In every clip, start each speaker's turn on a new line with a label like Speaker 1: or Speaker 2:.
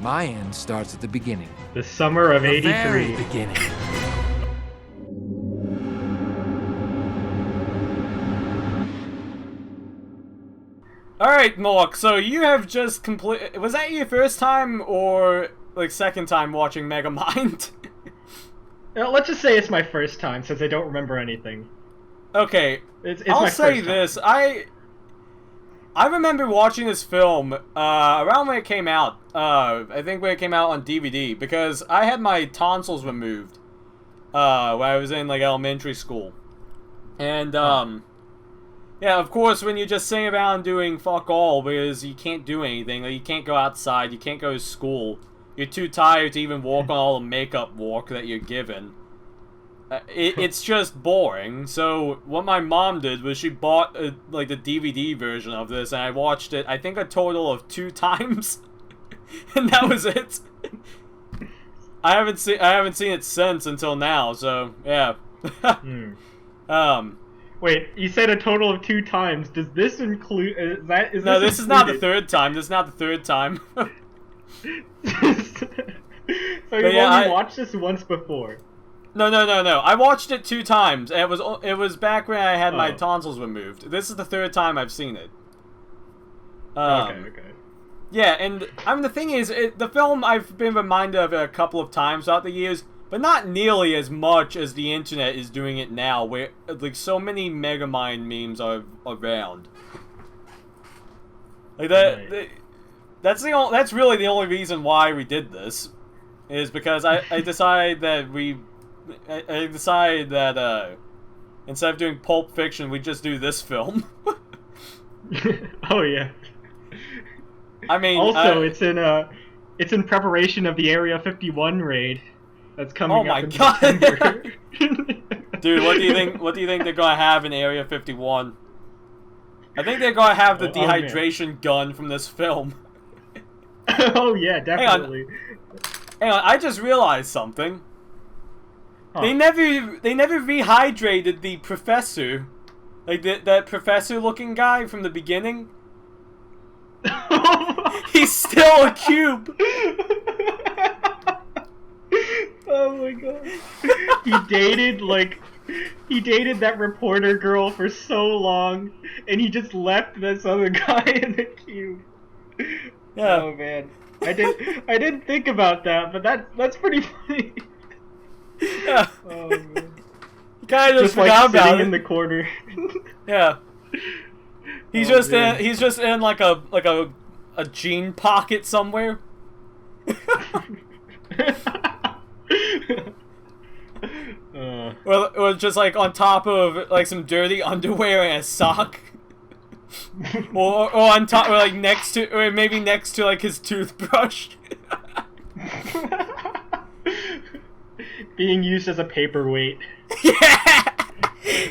Speaker 1: My end starts at the beginning.
Speaker 2: The summer of
Speaker 1: The
Speaker 2: 83.
Speaker 1: very beginning.
Speaker 3: Alright, Mork, so you have just complete. Was that your first time or, like, second time watching Megamind?
Speaker 2: Let's just say it's my first time, since I don't remember anything.
Speaker 3: Okay,
Speaker 2: It's
Speaker 3: I'll
Speaker 2: my
Speaker 3: say
Speaker 2: first time.
Speaker 3: this. I remember watching this film around when it came out. I think when it came out on DVD, because I had my tonsils removed when I was in, like, elementary school. And, yeah, of course, when you're just sitting around doing fuck all, because you can't do anything, like, you can't go outside, you can't go to school, you're too tired to even walk on all the makeup walk that you're given. It's just boring. So what my mom did was she bought like the DVD version of this, and I watched it, I think, a total of 2 times, and that was it. I haven't seen it since until now. So yeah.
Speaker 2: Wait, you said a total of 2 times. Does this include?
Speaker 3: No, this is not the third time. This is not the third time.
Speaker 2: So you only watched this once before.
Speaker 3: No. I watched it 2 times. And it was back when I had my tonsils removed. This is the 3rd time I've seen it.
Speaker 2: Okay.
Speaker 3: Yeah, and I mean the thing is, the film I've been reminded of it a couple of times throughout the years, but not nearly as much as the internet is doing it now, where like so many Megamind memes are around. Like that.
Speaker 2: Right.
Speaker 3: That's really the only reason why we did this, is because I decided that instead of doing Pulp Fiction, we just do this film.
Speaker 2: Oh yeah.
Speaker 3: I mean,
Speaker 2: also it's in preparation of the Area 51 raid that's coming up in September.
Speaker 3: Dude, what do you think? What do you think they're gonna have in Area 51? I think they're gonna have the dehydration gun from this film.
Speaker 2: Oh yeah, definitely.
Speaker 3: Hang on, I just realized something.
Speaker 2: Huh.
Speaker 3: They never rehydrated the professor, like that professor-looking guy from the beginning. He's still a cube.
Speaker 2: Oh my god. He dated that reporter girl for so long, and he just left this other guy in the cube.
Speaker 3: Yeah.
Speaker 2: Oh man. I didn't think about that, but that's pretty funny.
Speaker 3: Yeah.
Speaker 2: Oh man.
Speaker 3: Kind of
Speaker 2: Just
Speaker 3: forgot
Speaker 2: like
Speaker 3: about
Speaker 2: sitting
Speaker 3: it.
Speaker 2: in the corner.
Speaker 3: Yeah. He's
Speaker 2: Oh,
Speaker 3: just
Speaker 2: man.
Speaker 3: in like a jean pocket somewhere. Or just like on top of like some dirty underwear and a sock. or on top, or like next to, or maybe next to like his toothbrush.
Speaker 2: Being used as a paperweight.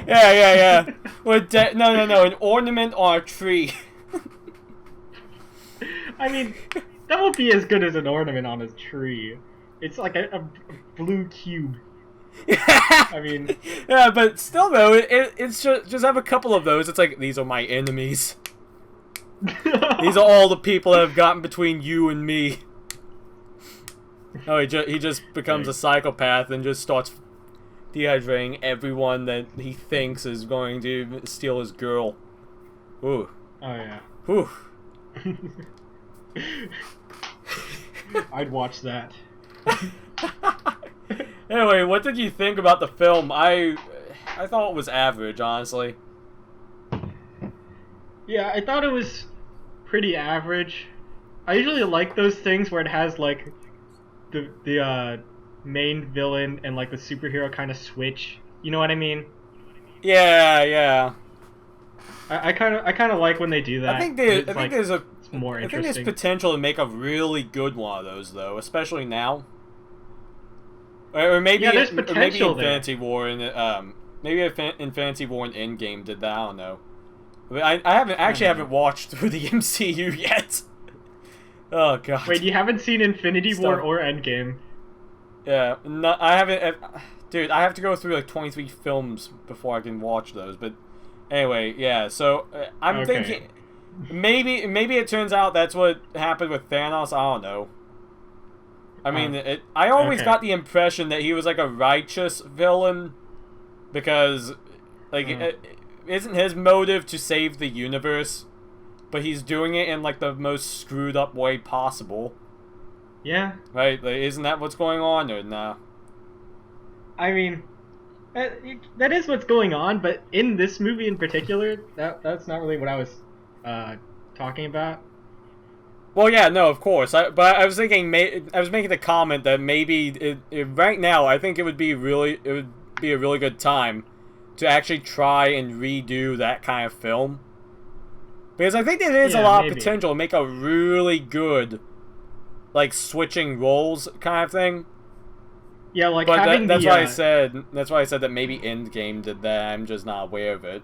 Speaker 3: Yeah. No, an ornament on a tree.
Speaker 2: I mean, that won't be as good as an ornament on a tree. It's like a blue cube. I mean...
Speaker 3: Yeah, but still though, it's just have a couple of those. It's like, these are my enemies. These are all the people that have gotten between you and me. Oh, he just becomes a psychopath and just starts dehydrating everyone that he thinks is going to steal his girl. Ooh.
Speaker 2: Oh yeah.
Speaker 3: Whew.
Speaker 2: I'd watch that.
Speaker 3: Anyway, what did you think about the film? I thought it was average, honestly.
Speaker 2: Yeah, I thought it was pretty average. I usually like those things where it has like the main villain and like the superhero kind of switch. You know what I mean?
Speaker 3: Yeah.
Speaker 2: I kind of like when they do that.
Speaker 3: I think there's
Speaker 2: more
Speaker 3: I think
Speaker 2: interesting.
Speaker 3: there's potential to make a really good one of those, though, especially now. Or maybe,
Speaker 2: there's
Speaker 3: maybe
Speaker 2: potential there.
Speaker 3: Infinity War and Infinity War and Endgame did that. I don't know. I haven't watched through the MCU yet. Oh god.
Speaker 2: Wait, you haven't seen Infinity War or Endgame?
Speaker 3: Yeah, no, I haven't. Dude, I have to go through like 23 films before I can watch those. But anyway, yeah. So I'm thinking maybe it turns out that's what happened with Thanos. I don't know. I mean, I always got the impression that he was like a righteous villain, because, like, isn't his motive to save the universe, but he's doing it in like the most screwed up way possible.
Speaker 2: Yeah.
Speaker 3: Right? Like, isn't that what's going on, or nah?
Speaker 2: I mean, that is what's going on, but in this movie in particular, that's not really what I was talking about.
Speaker 3: Well, yeah, no, of course. But I was thinking, I was making the comment that maybe right now, I think it would be a really good time to actually try and redo that kind of film, because I think there is a lot of potential to make a really good, like, switching roles kind of thing.
Speaker 2: Yeah, like,
Speaker 3: but
Speaker 2: having
Speaker 3: that's why I said that maybe Endgame did that. I'm just not aware of it.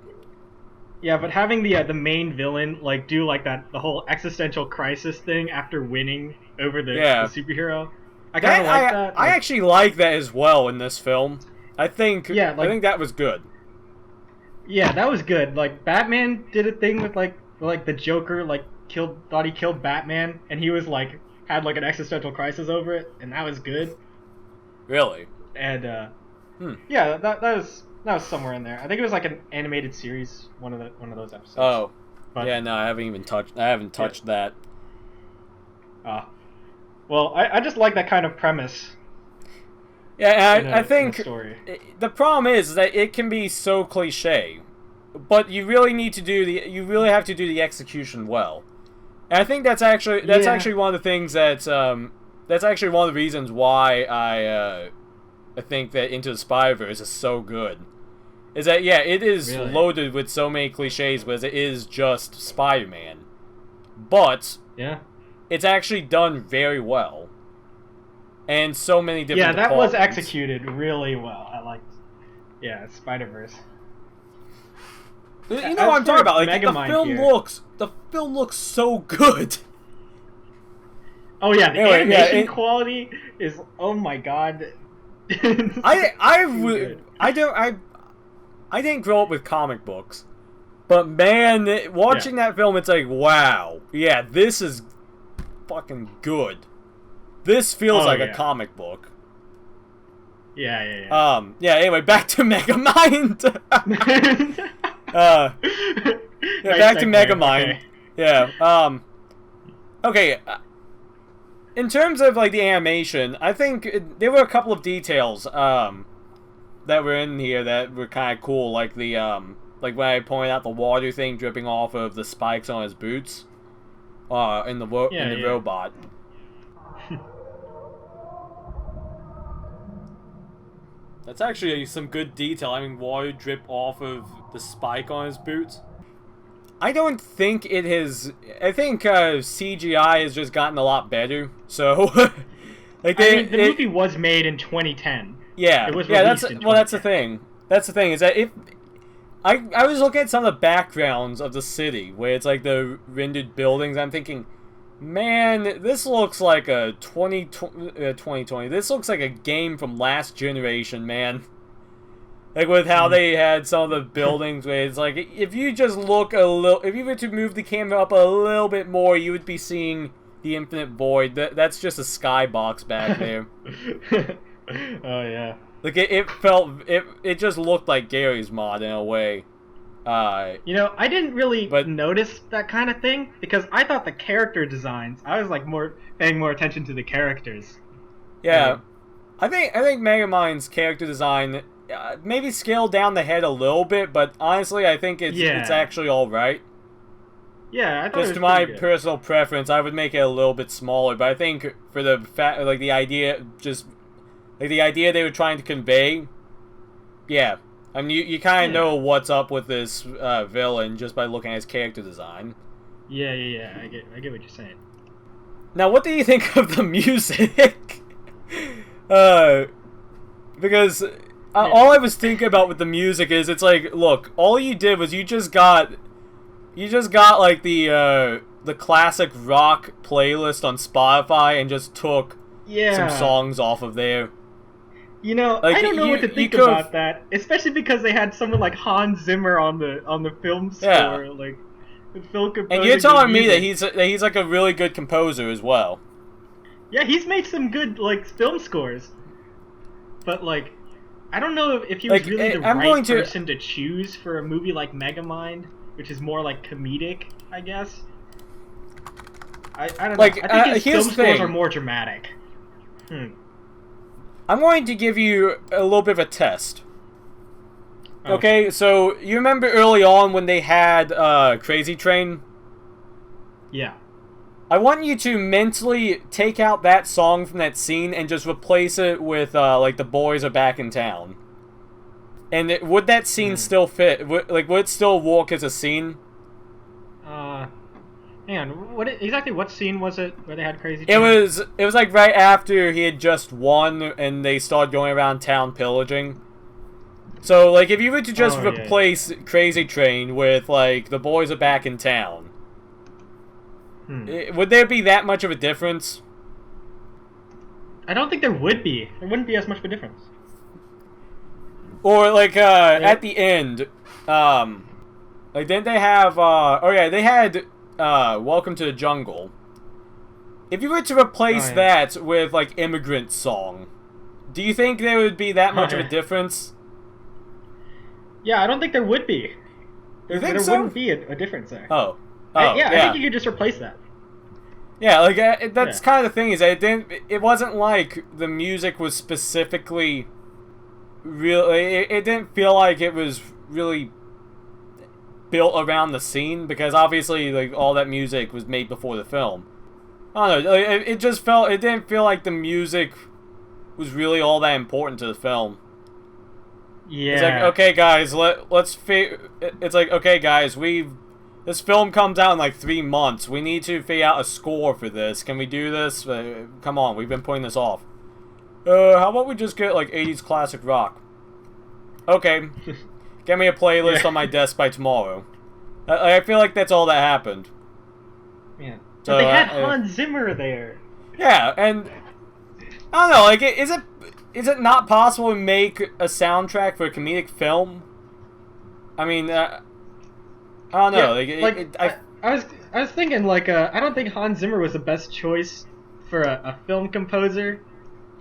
Speaker 2: Yeah, but having the main villain like do like the whole existential crisis thing after winning over the superhero, I kind of like that.
Speaker 3: I actually like that as well in this film. I think I think that was good.
Speaker 2: Yeah, that was good. Like, Batman did a thing with like the Joker thought he killed Batman, and he was like had like an existential crisis over it, and that was good.
Speaker 3: Really?
Speaker 2: And yeah, that was somewhere in there. I think it was like an animated series, one of those episodes.
Speaker 3: Oh, but, yeah, no, I haven't touched that.
Speaker 2: Well, I just like that kind of premise.
Speaker 3: Yeah, I think the problem is that it can be so cliche, but you really have to do the execution well. And I think that's actually one of the things that's actually one of the reasons why I think that Into the Spider-Verse is so good. Is that, yeah, it is loaded with so many cliches, because it is just Spider-Man. But it's actually done very well. And so many different
Speaker 2: that was executed really well. I liked Spider-Verse.
Speaker 3: You know what I'm talking about. Like, the film looks so good.
Speaker 2: Oh yeah, the animation quality is, oh my god.
Speaker 3: I didn't grow up with comic books, but man, watching that film, it's like, wow, yeah, this is fucking good. This feels like a comic book.
Speaker 2: Yeah.
Speaker 3: Anyway, back to Megamind. Back to Megamind.
Speaker 2: Okay.
Speaker 3: Yeah. Okay. In terms of like the animation, I think there were a couple of details that were in here that were kind of cool, like the like when I pointed out the water thing dripping off of the spikes on his boots, in the robot. That's actually some good detail. I mean, water drip off of the spike on his boots. I don't think it has. I think CGI has just gotten a lot better. So, like,
Speaker 2: the movie was made in 2010.
Speaker 3: Yeah,
Speaker 2: it was
Speaker 3: that's the thing. That's the thing, is that I was looking at some of the backgrounds of the city where it's like the rendered buildings. I'm thinking, man, this looks like a 2020. This looks like a game from last generation, man. Like, with how they had some of the buildings where it's like, if you just look if you were to move the camera up a little bit more, you would be seeing the infinite void. That's just a skybox back there.
Speaker 2: Oh yeah.
Speaker 3: Like, it just looked like Gary's mod in a way.
Speaker 2: I didn't really notice that kind of thing, because I thought the character designs, I was like paying more attention to the characters.
Speaker 3: Yeah. I think Megamind's character design maybe scaled down the head a little bit, but honestly, I think it's actually all right.
Speaker 2: Yeah, I thought
Speaker 3: just to my personal preference, I would make it a little bit smaller. But I think for the the idea they were trying to convey, yeah. I mean, you kind of know what's up with this villain just by looking at his character design.
Speaker 2: Yeah. I get what you're saying.
Speaker 3: Now, what do you think of the music? Because all I was thinking about with the music is, it's like, look, all you did was you just got like the classic rock playlist on Spotify and just took some songs off of there.
Speaker 2: I don't know what to think about that, especially because they had someone like Hans Zimmer on the film score, like Phil composing.
Speaker 3: And you're telling me that he's like a really good composer as well.
Speaker 2: Yeah, he's made some good like film scores, but like, I don't know if he was
Speaker 3: Like,
Speaker 2: really the
Speaker 3: I'm
Speaker 2: right
Speaker 3: going to-
Speaker 2: person to choose for a movie like Megamind, which is more like comedic, I guess. I don't know.
Speaker 3: Like,
Speaker 2: I think his
Speaker 3: here's
Speaker 2: film
Speaker 3: the
Speaker 2: scores
Speaker 3: thing.
Speaker 2: are more dramatic.
Speaker 3: I'm going to give you a little bit of a test.
Speaker 2: Oh.
Speaker 3: Okay, so you remember early on when they had Crazy Train?
Speaker 2: Yeah.
Speaker 3: I want you to mentally take out that song from that scene and just replace it with like The Boys Are Back in Town. And would that scene still fit? Would it still work as a scene?
Speaker 2: Hang on. Exactly what scene was it where they had Crazy Train?
Speaker 3: It was like right after he had just won and they started going around town pillaging. So like if you were to just replace Crazy Train with like The Boys Are Back in Town, would there be that much of a difference?
Speaker 2: I don't think there would be. There wouldn't be as much of a difference.
Speaker 3: Or like at the end, like didn't they have they had Welcome to the Jungle. If you were to replace that with like Immigrant Song, do you think there would be that much of a difference?
Speaker 2: Yeah, I don't think there would be.
Speaker 3: You think
Speaker 2: there
Speaker 3: so?
Speaker 2: wouldn't be a difference there.
Speaker 3: I
Speaker 2: think you could just replace that.
Speaker 3: Yeah, like that's kind of the thing is that it wasn't like the music was specifically really. It didn't feel like it was really built around the scene because obviously like all that music was made before the film. I don't know. It just felt. It didn't feel like the music was really all that important to the film.
Speaker 2: Yeah.
Speaker 3: It's like, okay, guys, it's like, okay, guys, this film comes out in like 3 months. We need to figure out a score for this. Can we do this? Come on, we've been putting this off. How about we just get like 80s classic rock? Okay. Get me a playlist on my desk by tomorrow. I feel like that's all that happened.
Speaker 2: Yeah.
Speaker 3: So,
Speaker 2: but they had Hans Zimmer there.
Speaker 3: Yeah, and I don't know, like, is it not possible to make a soundtrack for a comedic film? I mean, I don't know.
Speaker 2: Yeah, I was thinking like I don't think Hans Zimmer was the best choice for a film composer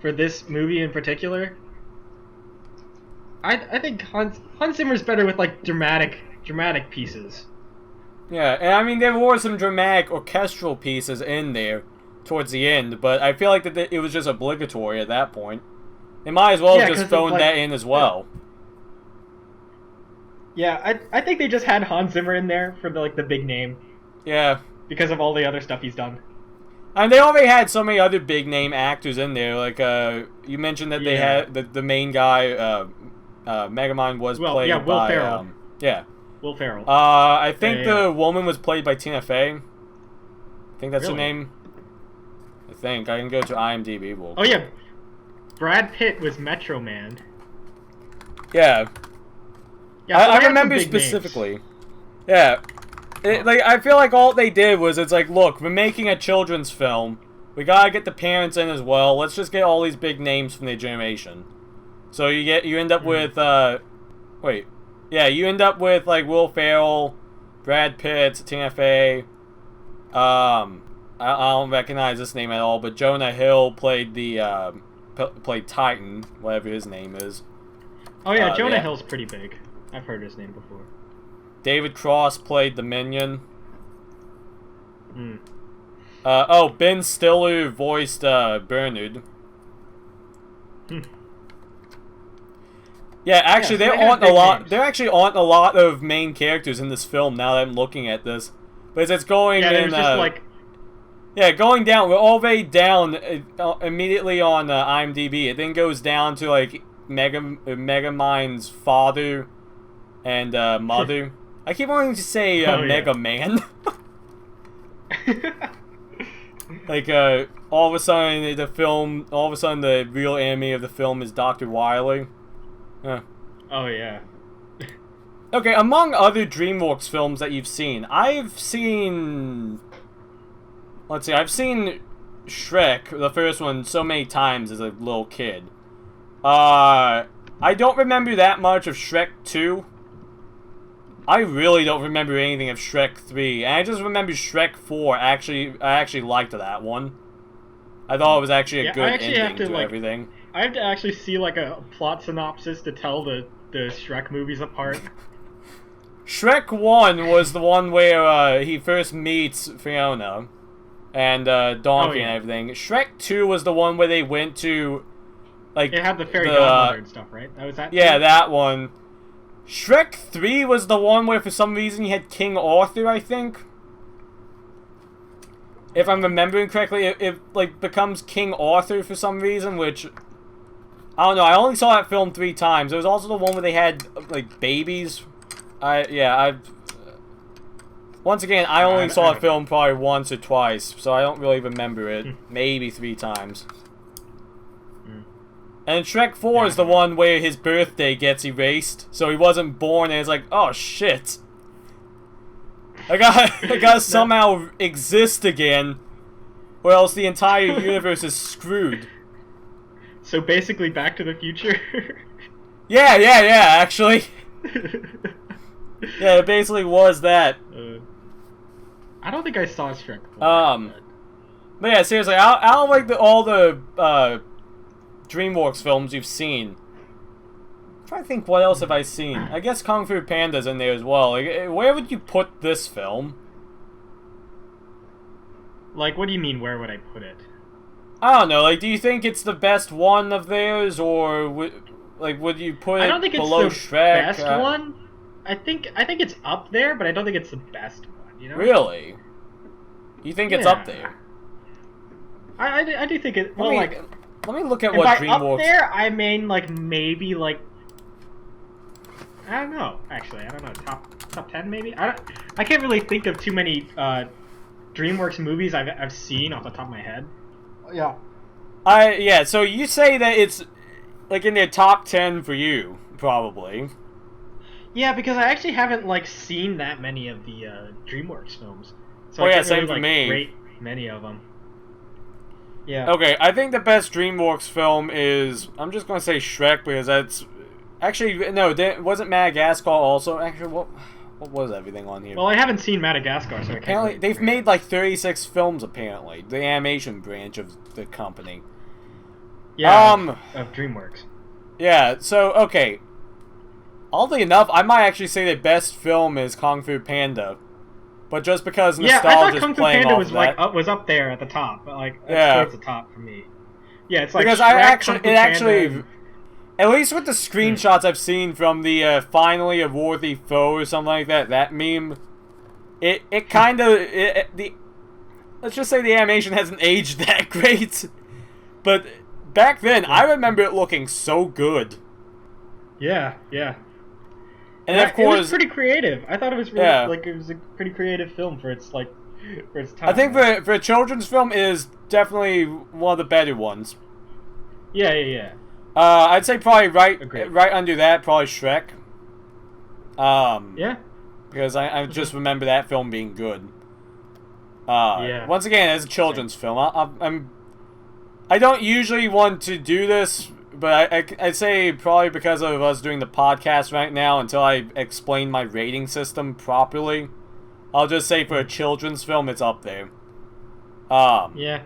Speaker 2: for this movie in particular. I think Hans Zimmer's better with like dramatic pieces.
Speaker 3: Yeah, and I mean there were some dramatic orchestral pieces in there towards the end, but I feel like that it was just obligatory at that point. They might as well have just thrown that in as well.
Speaker 2: Yeah, I think they just had Hans Zimmer in there for the big name.
Speaker 3: Yeah.
Speaker 2: Because of all the other stuff he's done.
Speaker 3: And they already had so many other big name actors in there. Like you mentioned that they had the main guy, Megamind was played
Speaker 2: Will
Speaker 3: by
Speaker 2: Ferrell. Will Ferrell.
Speaker 3: I think the woman was played by Tina Fey. I think that's her name. I think I can go to IMDb.
Speaker 2: Oh yeah, Brad Pitt was Metro Man.
Speaker 3: Yeah.
Speaker 2: Yeah, so
Speaker 3: I remember specifically. Names. Yeah. Like I feel like all they did was it's like, look, we're making a children's film. We gotta get the parents in as well. Let's just get all these big names from their generation. So you end up with you end up with like Will Ferrell, Brad Pitt, Tina Fey. I don't recognize this name at all, but Jonah Hill played played Titan, whatever his name is.
Speaker 2: Oh yeah, Jonah Hill's pretty big. I've heard his name before.
Speaker 3: David Cross played the Minion. Ben Stiller voiced Bernard. Yeah, actually, there actually aren't a lot of main characters in this film. Now that I'm looking at this, but it's going in. Going down. We're all the way down immediately on IMDb. It then goes down to like Megamind's father and mother. I keep wanting to say Mega Man. Like all of a sudden the real enemy of the film is Dr. Wily.
Speaker 2: Oh yeah.
Speaker 3: Okay, among other DreamWorks films that you've seen, I've seen Shrek, the first one, so many times as a little kid. I don't remember that much of Shrek 2. I really don't remember anything of Shrek 3, and I just remember Shrek 4. I actually liked that one. I thought it was actually a
Speaker 2: Yeah, I
Speaker 3: good
Speaker 2: actually have
Speaker 3: ending
Speaker 2: to,
Speaker 3: to
Speaker 2: like-
Speaker 3: everything.
Speaker 2: I have to actually see like a plot synopsis to tell the Shrek movies apart.
Speaker 3: Shrek 1 was the one where he first meets Fiona and Donkey and everything. Shrek 2 was the one where they went to, like...
Speaker 2: It had the fairy godmother and stuff, right? That was that?
Speaker 3: Yeah,
Speaker 2: too?
Speaker 3: that one. Shrek 3 was the one where for some reason you had King Arthur, I think. If I'm remembering correctly, it like becomes King Arthur for some reason, which... I don't know, I only saw that film 3 times. There was also the one where they had, like, babies. Once again, I only saw the film probably once or twice, so I don't really remember it. Maybe 3 times. And Shrek 4 is the one where his birthday gets erased, so he wasn't born, and it's like, oh shit. I gotta somehow exist again, or else the entire universe is screwed.
Speaker 2: So basically, Back to the Future.
Speaker 3: Yeah, actually. Yeah, it basically was that.
Speaker 2: I don't think I saw Shrek 4.
Speaker 3: But yeah, seriously, I don't like all the DreamWorks films you've seen. I'm trying to think, what else have I seen? I guess Kung Fu Panda's in there as well. Like, where would you put this film?
Speaker 2: Like, what do you mean, where would I put it?
Speaker 3: I don't know, like, do you think it's the best one of theirs, or would you put it below Shrek?
Speaker 2: I don't think it's the best one. I think it's up there, but I don't think it's the best one, you know?
Speaker 3: Really? You think it's up there?
Speaker 2: I do think it... Well,
Speaker 3: let me look at
Speaker 2: what
Speaker 3: what
Speaker 2: by
Speaker 3: DreamWorks...
Speaker 2: up there, I mean, like, maybe, like... I don't know, actually. I don't know. Top 10, maybe? I can't really think of too many DreamWorks movies I've seen off the top of my head. Yeah.
Speaker 3: Yeah, so you say that it's, like, in their top 10 for you, probably.
Speaker 2: Yeah, because I actually haven't, like, seen that many of the DreamWorks films. So
Speaker 3: I
Speaker 2: can't
Speaker 3: same
Speaker 2: really,
Speaker 3: for
Speaker 2: like,
Speaker 3: me.
Speaker 2: rate many of them. Yeah.
Speaker 3: Okay, I think the best DreamWorks film is... I'm just gonna say Shrek, because that's... Actually, no, wasn't Madagascar also? Actually, what was everything on here?
Speaker 2: Well, I haven't seen Madagascar, so I can't
Speaker 3: Apparently,
Speaker 2: really
Speaker 3: they've made, like, 36 films, apparently. The animation branch of the company.
Speaker 2: Yeah, of DreamWorks.
Speaker 3: Yeah, so, okay. Oddly enough, I might actually say the best film is Kung Fu Panda. But just because nostalgia is playing off of that.
Speaker 2: was up there at the top, but like towards the top for me. Yeah, it's like
Speaker 3: because
Speaker 2: Shrek,
Speaker 3: at least with the screenshots I've seen from the finally a worthy foe or something like that, that meme, it kind of let's just say the animation hasn't aged that great. But back then, I remember it looking so good.
Speaker 2: Yeah.
Speaker 3: And of course,
Speaker 2: it was pretty creative. I thought it was really like it was a pretty creative film for its time.
Speaker 3: I think for a children's film, it is definitely one of the better ones.
Speaker 2: Yeah.
Speaker 3: I'd say probably right under that, probably Shrek.
Speaker 2: Yeah.
Speaker 3: Because I just remember that film being good. Once again, as a children's film, I don't usually want to do this. But I'd say probably because of us doing the podcast right now, until I explain my rating system properly, I'll just say for a children's film, it's up there.
Speaker 2: Yeah.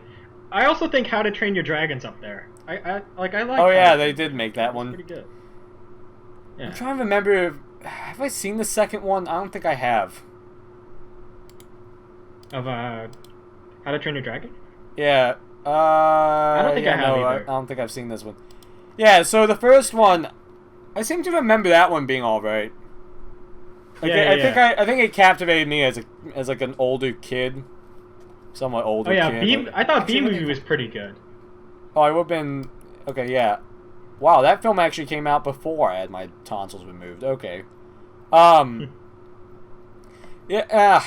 Speaker 2: I also think How to Train Your Dragon's up there. I like.
Speaker 3: Oh yeah, they did make that one.
Speaker 2: Pretty good. Yeah.
Speaker 3: I'm trying to remember. Have I seen the second one? I don't think I have.
Speaker 2: Of How to Train Your Dragon?
Speaker 3: Yeah.
Speaker 2: I don't think I have either.
Speaker 3: I don't think I've seen this one. Yeah, so the first one, I seem to remember that one being alright. Like, I think it captivated me as like an older kid, somewhat older.
Speaker 2: Oh yeah,
Speaker 3: kid.
Speaker 2: I thought B Movie was pretty good.
Speaker 3: Oh, I would have been okay. Yeah, wow, that film actually came out before I had my tonsils removed. Okay, yeah.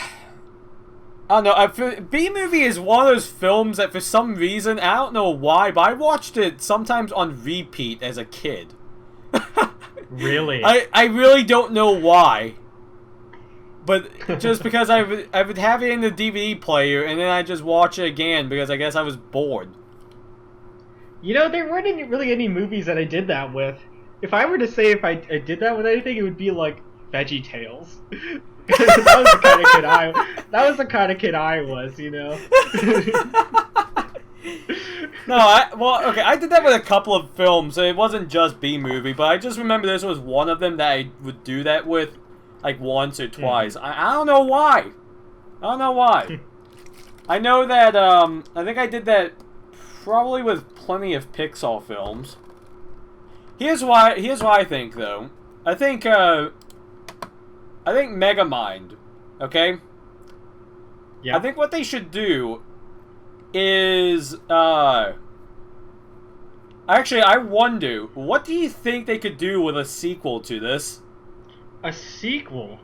Speaker 3: I don't know. B Movie is one of those films that for some reason, I don't know why, but I watched it sometimes on repeat as a kid.
Speaker 2: Really?
Speaker 3: I really don't know why. But just because I would have it in the DVD player, and then I just watch it again because I guess I was bored.
Speaker 2: You know, there weren't really any movies that I did that with. If I were to say if I did that with anything, it would be like VeggieTales. That was the kind of kid I was, you know.
Speaker 3: Okay, I did that with a couple of films, so it wasn't just B-movie, but I just remember this was one of them that I would do that with, like, once or twice. I don't know why. I know that, I think I did that probably with plenty of Pixar films. Here's why I think, though. I think Megamind, okay?
Speaker 2: Yeah.
Speaker 3: I think what they should do is, actually, I wonder, what do you think they could do with a sequel to this?
Speaker 2: A sequel?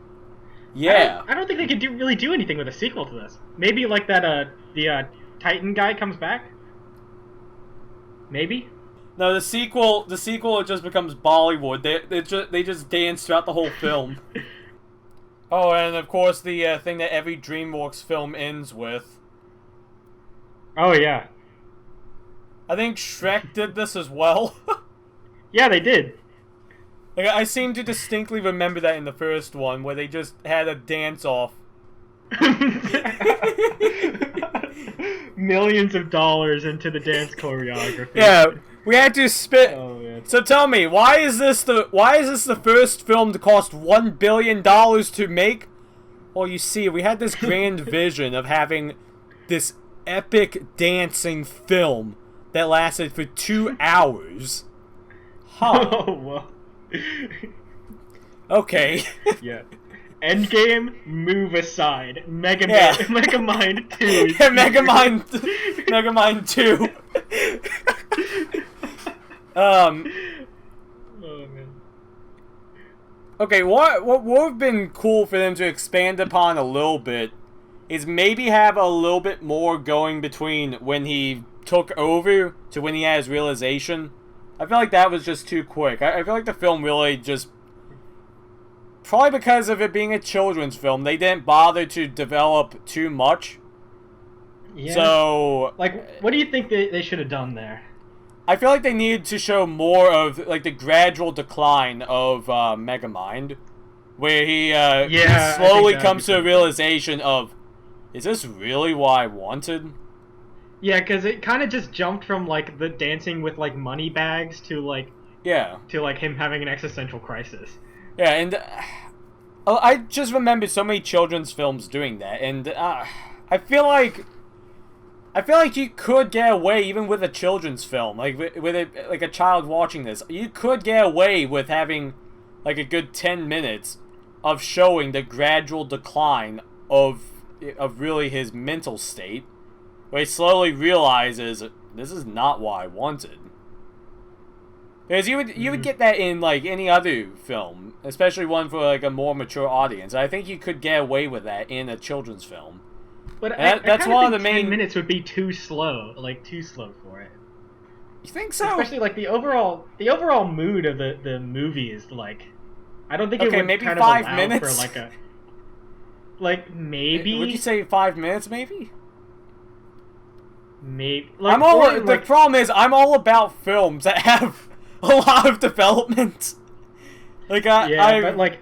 Speaker 3: Yeah.
Speaker 2: I don't think they could really do anything with a sequel to this. Maybe like that, the Titan guy comes back? Maybe?
Speaker 3: No, the sequel it just becomes Bollywood. They just dance throughout the whole film. Oh, and of course the thing that every DreamWorks film ends with.
Speaker 2: Oh, yeah.
Speaker 3: I think Shrek did this as well.
Speaker 2: Yeah, they did.
Speaker 3: Like, I seem to distinctly remember that in the first one, where they just had a dance-off.
Speaker 2: Millions of dollars into the dance choreography.
Speaker 3: Yeah, we had to spit.
Speaker 2: Oh, man.
Speaker 3: So tell me, why is this the first film to cost $1 billion to make? Well, you see, we had this grand vision of having this epic dancing film that lasted for 2 hours. Huh.
Speaker 2: Oh, well.
Speaker 3: Okay.
Speaker 2: Yeah. Endgame, move aside. Megamind 2.
Speaker 3: Yeah, Megamind 2.
Speaker 2: Oh, man.
Speaker 3: Okay, what would have been cool for them to expand upon a little bit is maybe have a little bit more going between when he took over to when he had his realization. I feel like that was just too quick. I feel like the film really just... Probably because of it being a children's film, they didn't bother to develop too much.
Speaker 2: Yeah.
Speaker 3: So...
Speaker 2: Like, what do you think they should have done there?
Speaker 3: I feel like they needed to show more of, like, the gradual decline of Megamind. Where he slowly comes to a realization of, is this really what I wanted?
Speaker 2: Yeah, because it kind of just jumped from, like, the dancing with, like, money bags to, like...
Speaker 3: Yeah.
Speaker 2: To, like, him having an existential crisis.
Speaker 3: Yeah, and I just remembered so many children's films doing that, and I feel like you could get away even with a children's film, like with a child watching this. You could get away with having like a good 10 minutes of showing the gradual decline of really his mental state, where he slowly realizes this is not what I wanted. Because you would get that in like any other film, especially one for like a more mature audience. I think you could get away with that in a children's film.
Speaker 2: But
Speaker 3: that's one of the main
Speaker 2: 10 minutes would be too slow for it.
Speaker 3: You think so?
Speaker 2: Especially like the overall mood of the movie is like, I don't think it would
Speaker 3: maybe
Speaker 2: kind
Speaker 3: 5
Speaker 2: of allow
Speaker 3: minutes
Speaker 2: for like maybe.
Speaker 3: Would you say 5 minutes maybe?
Speaker 2: Maybe. Like,
Speaker 3: the problem is I'm all about films that have a lot of development. Like
Speaker 2: but like,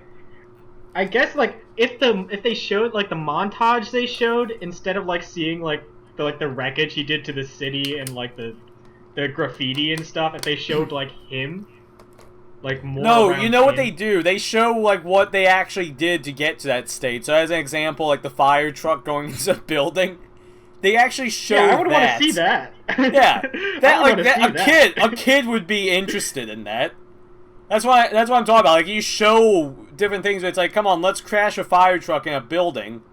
Speaker 2: I guess like if they showed like the montage they showed instead of like seeing like the wreckage he did to the city and like the graffiti and stuff, if they showed like him, like more.
Speaker 3: No, you know what they do? They show like what they actually did to get to that state. So as an example, like the fire truck going into a building. They actually show that.
Speaker 2: Yeah, I would want to see that.
Speaker 3: Yeah, a kid would be interested in that. That's what I'm talking about. Like you show different things. Where it's like, come on, let's crash a fire truck in a building.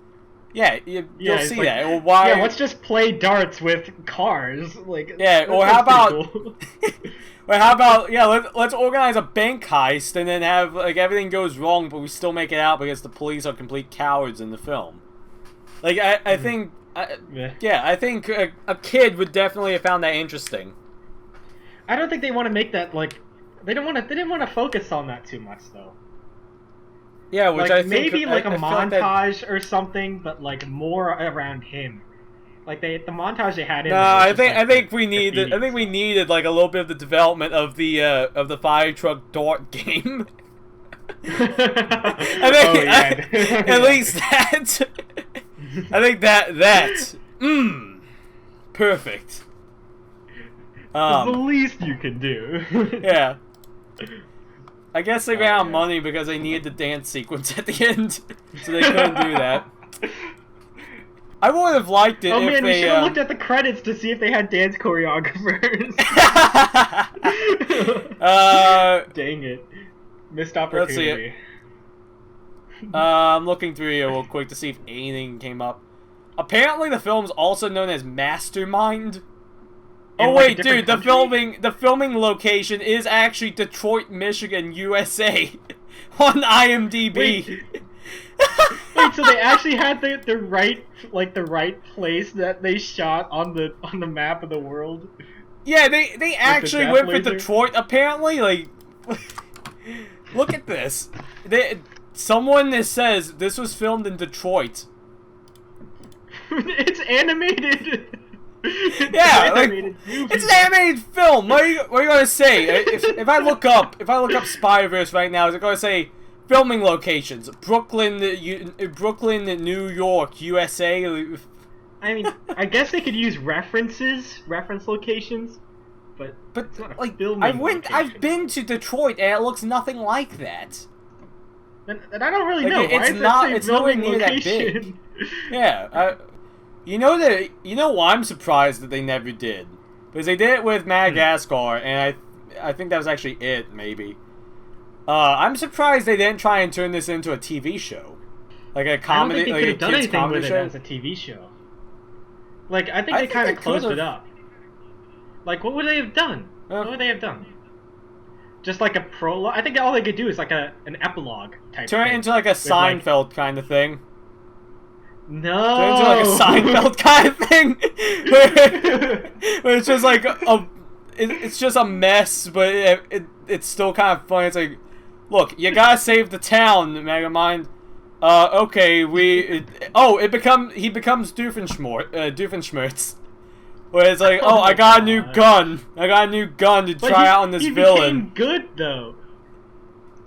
Speaker 3: Yeah, you'll see that. Or why?
Speaker 2: Yeah, let's just play darts with cars. Like
Speaker 3: yeah, or how about?
Speaker 2: Cool.
Speaker 3: Or how about let's organize a bank heist and then have like everything goes wrong, but we still make it out because the police are complete cowards in the film. Like I think. I think a kid would definitely have found that interesting.
Speaker 2: I don't think they want to make that like they didn't want to focus on that too much though.
Speaker 3: Yeah, which
Speaker 2: like,
Speaker 3: I think
Speaker 2: maybe like a
Speaker 3: montage
Speaker 2: or something, but like more around him. Like the montage they had in.
Speaker 3: No, I think we needed like a little bit of the development of the fire truck dart game. At least that. I think that perfect.
Speaker 2: It's the least you can do.
Speaker 3: Yeah. I guess they ran out of money because they needed the dance sequence at the end, so they couldn't do that. I would have liked it if
Speaker 2: man, we
Speaker 3: they,
Speaker 2: should have looked at the credits to see if they had dance choreographers. Dang it. Missed opportunity.
Speaker 3: Let's see. I'm looking through here real quick to see if anything came up. Apparently the film's also known as Mastermind. Oh wait, dude, the filming location is actually Detroit, Michigan, USA on IMDb.
Speaker 2: Wait, so they actually had the right place that they shot on the map of the world?
Speaker 3: Yeah, they actually went for Detroit apparently, like look at this. Someone that says this was filmed in Detroit.
Speaker 2: It's animated.
Speaker 3: Yeah, it's an animated film. What are you gonna say? If I look up Spider-Verse right now, is it gonna say filming locations? Brooklyn, New York, USA.
Speaker 2: I mean, I guess they could use reference locations, but it's not a
Speaker 3: like
Speaker 2: filming location.
Speaker 3: I've been to Detroit and it looks nothing like that.
Speaker 2: And I don't really
Speaker 3: like,
Speaker 2: know.
Speaker 3: It's nowhere near that big. Yeah. You know why I'm surprised that they never did? Because they did it with Madagascar, and I think that was actually it, maybe. I'm surprised they didn't try and turn this into a TV show. Like a comedy,
Speaker 2: I don't think they
Speaker 3: like
Speaker 2: could
Speaker 3: a
Speaker 2: have done
Speaker 3: kids
Speaker 2: anything
Speaker 3: comedy
Speaker 2: with
Speaker 3: show.
Speaker 2: it as a TV show. Like, I think they kind of closed it up. Like, what would they have done? What would they have done? Just like a prologue? I think all they could do is like an epilogue type
Speaker 3: Turn
Speaker 2: thing.
Speaker 3: it into like a Seinfeld kind of thing.
Speaker 2: No.
Speaker 3: Turn it into like a Seinfeld kind of thing. where it's just like it's just a mess, but it's still kind of funny. It's like, look, you gotta save the town, Megamind. Okay, he becomes Doofenshmirtz. Where it's like, I got a new gun. I got a new gun to try out on this villain.
Speaker 2: He became good though.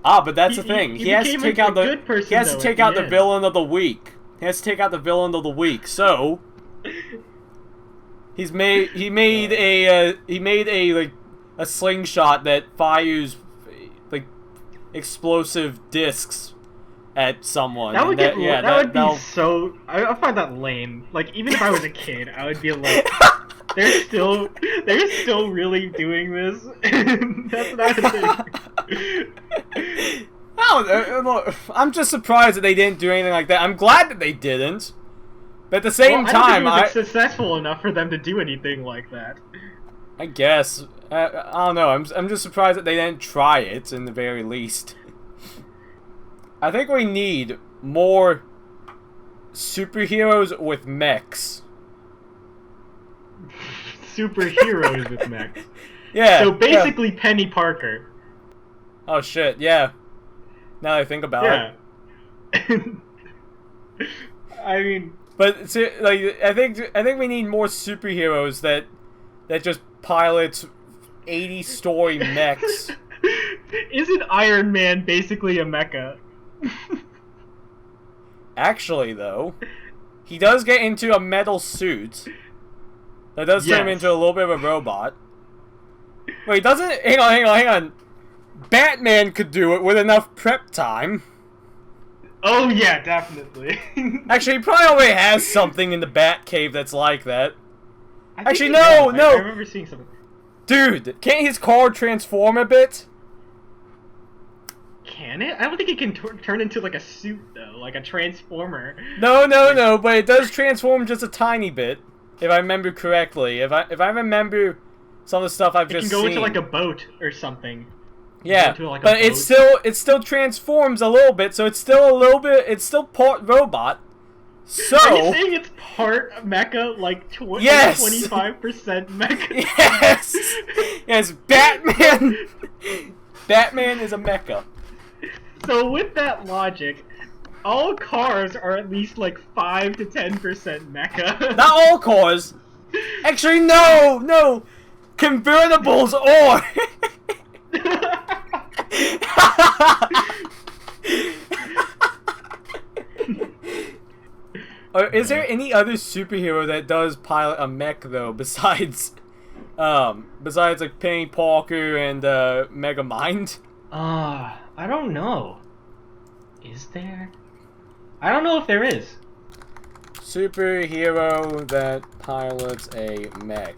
Speaker 3: But that's the thing. He has to take out the villain of the week. He has to take out the villain of the week. So he made a slingshot that fires like explosive discs at someone.
Speaker 2: That would be so. I find that lame. Like, even if I was a kid, I would be like, they're still really doing this. That's not a thing.
Speaker 3: I'm just surprised that they didn't do anything like that. I'm glad that they didn't. But at the same time,
Speaker 2: I don't think it was successful enough for them to do anything like that.
Speaker 3: I guess. I don't know. I'm just surprised that they didn't try it, in the very least. I think we need more superheroes with mechs.
Speaker 2: Superheroes with mechs.
Speaker 3: Yeah.
Speaker 2: So basically, Penny Parker.
Speaker 3: Oh shit! Yeah. Now that I think about
Speaker 2: it. I mean,
Speaker 3: but I think we need more superheroes that just pilot 80-story mechs.
Speaker 2: Isn't Iron Man basically a mecha?
Speaker 3: Actually, though, he does get into a metal suit. That does turn him into a little bit of a robot. Wait, doesn't... Hang on. Batman could do it with enough prep time.
Speaker 2: Oh, yeah, definitely.
Speaker 3: Actually, he probably already has something in the Batcave that's like that. Actually, no!
Speaker 2: I remember seeing something.
Speaker 3: Dude, can't his car transform a bit?
Speaker 2: Can it? I don't think it can turn into like a suit though, like a transformer.
Speaker 3: No, but it does transform just a tiny bit, if I remember correctly. If I remember some of the stuff I've just seen.
Speaker 2: It can go into like a boat or something.
Speaker 3: Yeah, but it still transforms a little bit, so it's still part robot. So
Speaker 2: are you saying it's part mecha, like 25% mecha?
Speaker 3: Yes, yes, Batman. Batman is a mecha.
Speaker 2: So with that logic, all cars are at least like 5 to 10% mecha.
Speaker 3: Not all cars. Actually, no. Convertibles or. Is there any other superhero that does pilot a mech though besides Besides like Penny Parker and Megamind.
Speaker 2: I don't know. Is there? I don't know if there is.
Speaker 3: Superhero that pilots a mech.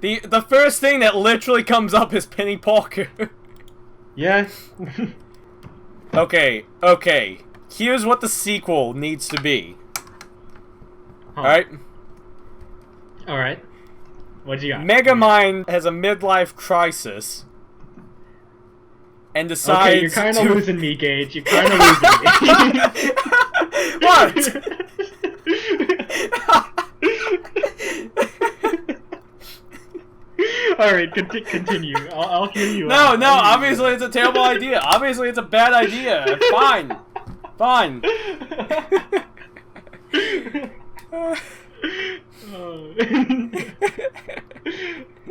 Speaker 3: The first thing that literally comes up is Penny Parker.
Speaker 2: Yeah.
Speaker 3: Okay. Here's what the sequel needs to be.
Speaker 2: Huh. Alright. What you got?
Speaker 3: Megamind has a midlife crisis. And decides
Speaker 2: okay, you're kind of losing me, Gage. You're kind of losing me.
Speaker 3: What?
Speaker 2: Alright, continue. I'll hear you
Speaker 3: No,
Speaker 2: out.
Speaker 3: obviously it's a terrible idea. Obviously it's a bad idea. Fine.